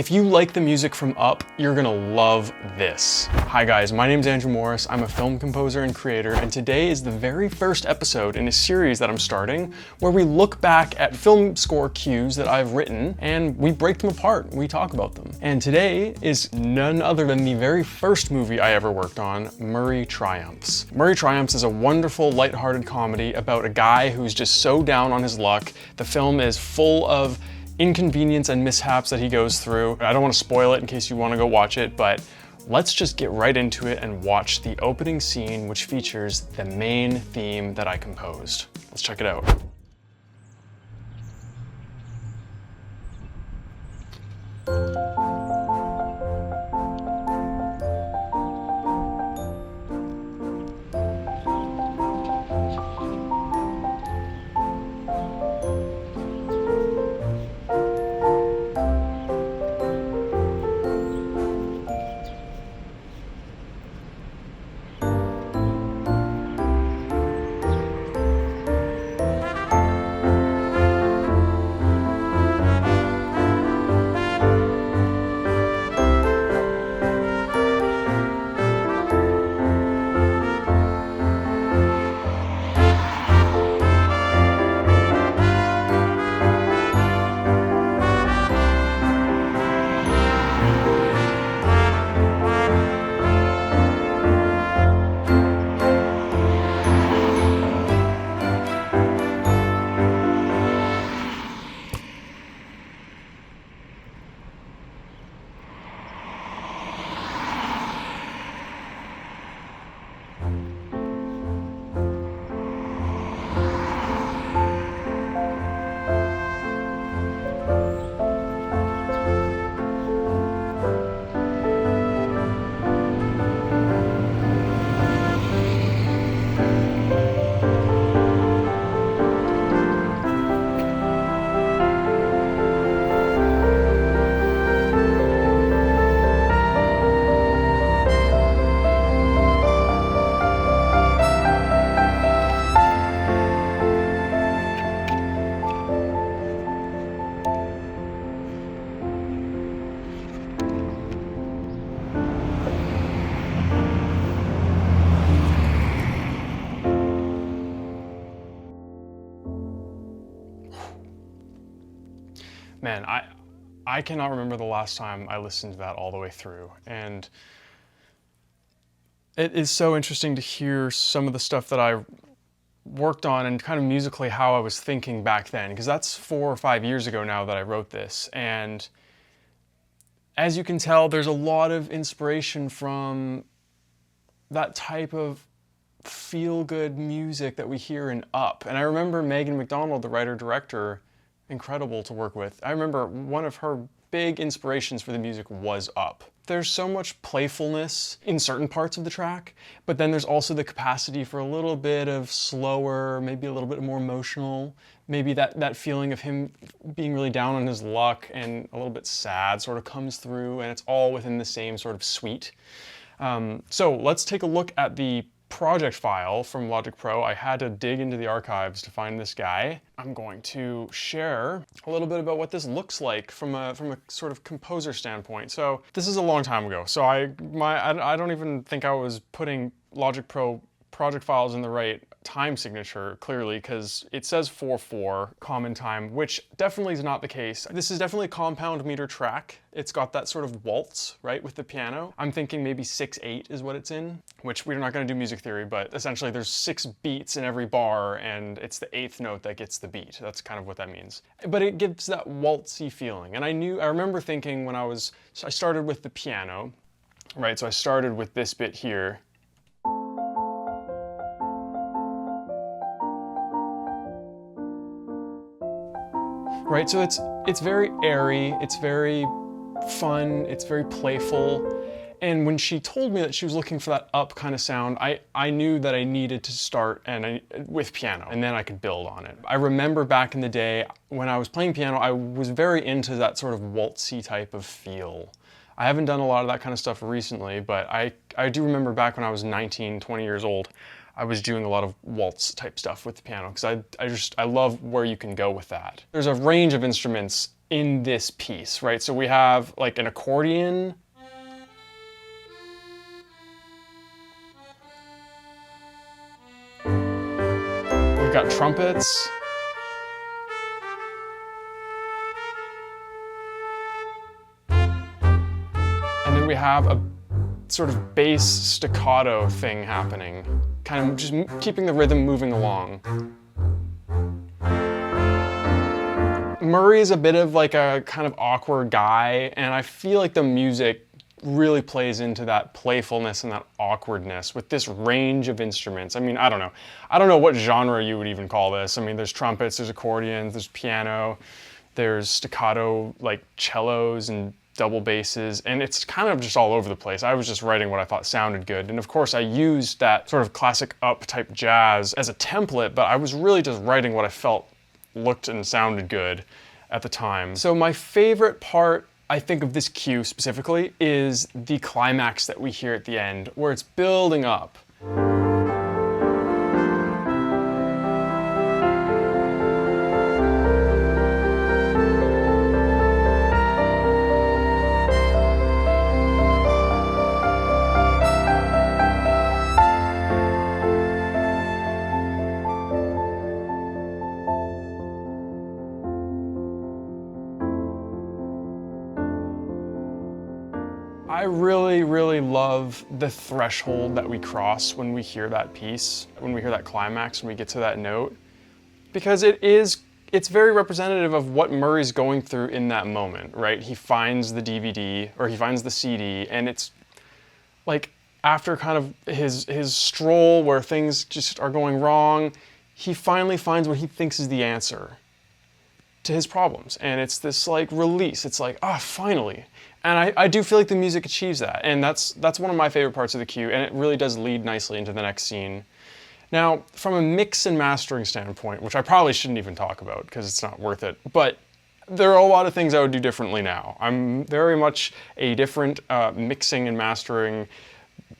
If you like the music from Up, you're gonna love this. Hi guys, my name's Andrew Morris. I'm a film composer and creator, and today is the very first episode in a series that I'm starting where we look back at film score cues that I've written and we break them apart, we talk about them. And today is none other than the very first movie I ever worked on, Murray Triumphs. Murray Triumphs is a wonderful, lighthearted comedy about a guy who's just so down on his luck. The film is full of inconvenience and mishaps that he goes through. I don't want to spoil it in case you want to go watch it, but let's just get right into it and watch the opening scene, which features the main theme that I composed. Let's check it out. Man, I cannot remember the last time I listened to that all the way through. And it is so interesting to hear some of the stuff that I worked on and kind of musically how I was thinking back then, because that's 4 or 5 years ago now that I wrote this. And as you can tell, there's a lot of inspiration from that type of feel-good music that we hear in Up. And I remember Megan McDonald, the writer-director, incredible to work with. I remember one of her big inspirations for the music was Up. There's so much playfulness in certain parts of the track, but then there's also the capacity for a little bit of slower, maybe a little bit more emotional, maybe that feeling of him being really down on his luck and a little bit sad sort of comes through, and it's all within the same sort of suite. So let's take a look at the project file from Logic Pro. I had to dig into the archives to find this guy. I'm going to share a little bit about what this looks like from a sort of composer standpoint. So this is a long time ago. So I don't even think I was putting Logic Pro project files in the right time signature, clearly, because it says 4/4 common time, which definitely is not the case. This is definitely a compound meter track. It's got that sort of waltz, right, with the piano. I'm thinking maybe 6/8 is what it's in, which we're not going to do music theory, but essentially there's 6 beats in every bar, and it's the 8th note that gets the beat. That's kind of what that means. But it gives that waltzy feeling. And I remember thinking when I started with the piano, right, so I started with this bit here. Right, so it's very airy, it's very fun, it's very playful. And when she told me that she was looking for that Up kind of sound, I knew that I needed to start with piano, and then I could build on it. I remember back in the day, when I was playing piano, I was very into that sort of waltzy type of feel. I haven't done a lot of that kind of stuff recently, but I do remember back when I was 19, 20 years old, I was doing a lot of waltz type stuff with the piano, because I love where you can go with that. There's a range of instruments in this piece, right? So we have like an accordion. We've got trumpets. And then we have a sort of bass staccato thing happening, kind of just keeping the rhythm moving along. Murray is a bit of like a kind of awkward guy, and I feel like the music really plays into that playfulness and that awkwardness with this range of instruments. I mean, I don't know. I don't know what genre you would even call this. I mean, there's trumpets, there's accordions, there's piano, there's staccato like cellos and double basses, and it's kind of just all over the place. I was just writing what I thought sounded good, and of course I used that sort of classic up type jazz as a template, but I was really just writing what I felt looked and sounded good at the time. So my favorite part, I think, of this cue specifically is the climax that we hear at the end, where it's building up. I really, really love the threshold that we cross when we hear that piece, when we hear that climax, when we get to that note, because it's very representative of what Murray's going through in that moment, right? He finds the DVD, or he finds the CD, and it's like after kind of his stroll where things just are going wrong, he finally finds what he thinks is the answer to his problems. And it's this like release. It's like, ah, finally. And I do feel like the music achieves that. And that's one of my favorite parts of the cue. And it really does lead nicely into the next scene. Now, from a mix and mastering standpoint, which I probably shouldn't even talk about because it's not worth it, but there are a lot of things I would do differently now. I'm very much a different mixing and mastering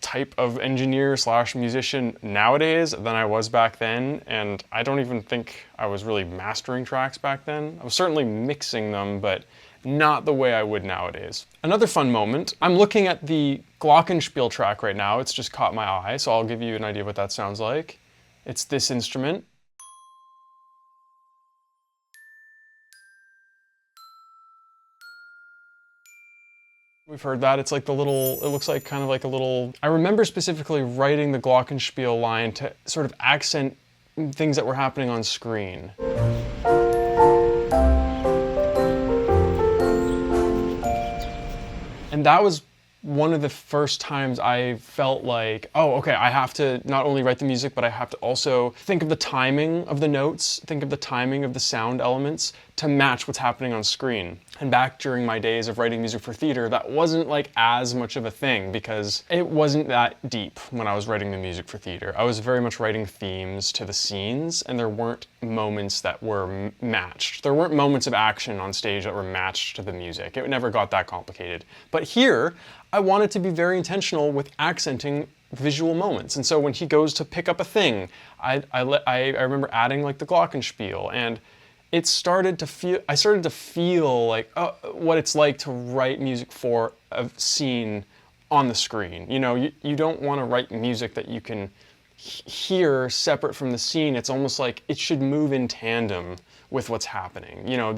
type of engineer / musician nowadays than I was back then, and I don't even think I was really mastering tracks back then. I was certainly mixing them, but not the way I would nowadays. Another fun moment, I'm looking at the glockenspiel track right now. It's just caught my eye, so I'll give you an idea of what that sounds like. It's this instrument. We've heard that. It's like the little, it looks like kind of like a little, I remember specifically writing the glockenspiel line to sort of accent things that were happening on screen. And that was one of the first times I felt like, oh, okay, I have to not only write the music, but I have to also think of the timing of the notes, think of the timing of the sound elements to match what's happening on screen. And back during my days of writing music for theater, that wasn't like as much of a thing because it wasn't that deep when I was writing the music for theater. I was very much writing themes to the scenes, and there weren't moments that were matched. There weren't moments of action on stage that were matched to the music. It never got that complicated. But here, I wanted to be very intentional with accenting visual moments. And so when he goes to pick up a thing, I remember adding like the glockenspiel, and I started to feel like what it's like to write music for a scene on the screen. You know, you don't want to write music that you can hear separate from the scene. It's almost like it should move in tandem with what's happening. You know,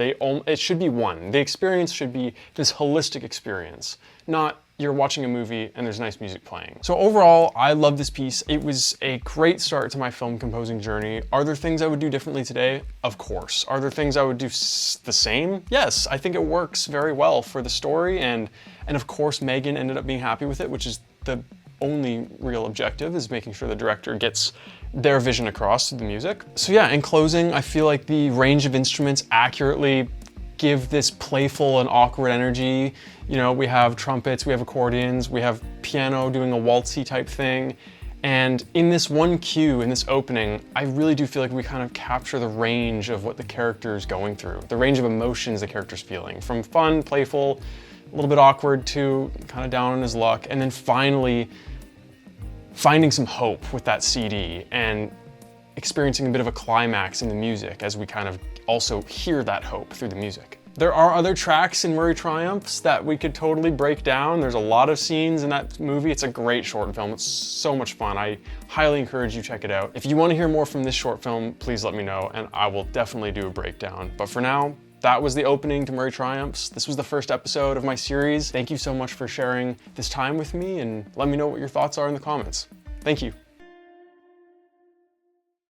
it should be one. The experience should be this holistic experience, not you're watching a movie and there's nice music playing. So overall, I love this piece. It was a great start to my film composing journey. Are there things I would do differently today? Of course. Are there things I would do the same? Yes, I think it works very well for the story, and of course Megan ended up being happy with it, which is the only real objective, is making sure the director gets their vision across through the music. So yeah, in closing, I feel like the range of instruments accurately give this playful and awkward energy. You know, we have trumpets, we have accordions, we have piano doing a waltzy type thing. And in this one cue, in this opening, I really do feel like we kind of capture the range of what the character is going through, the range of emotions the character's feeling, from fun, playful, a little bit awkward to kind of down on his luck, and then finally finding some hope with that CD and experiencing a bit of a climax in the music as we kind of also hear that hope through the music. There are other tracks in Murray Triumphs that we could totally break down. There's a lot of scenes in that movie. It's a great short film. It's so much fun. I highly encourage you check it out. If you want to hear more from this short film, please let me know and I will definitely do a breakdown. But for now, that was the opening to Murray Triumphs. This was the first episode of my series. Thank you so much for sharing this time with me and let me know what your thoughts are in the comments. Thank you.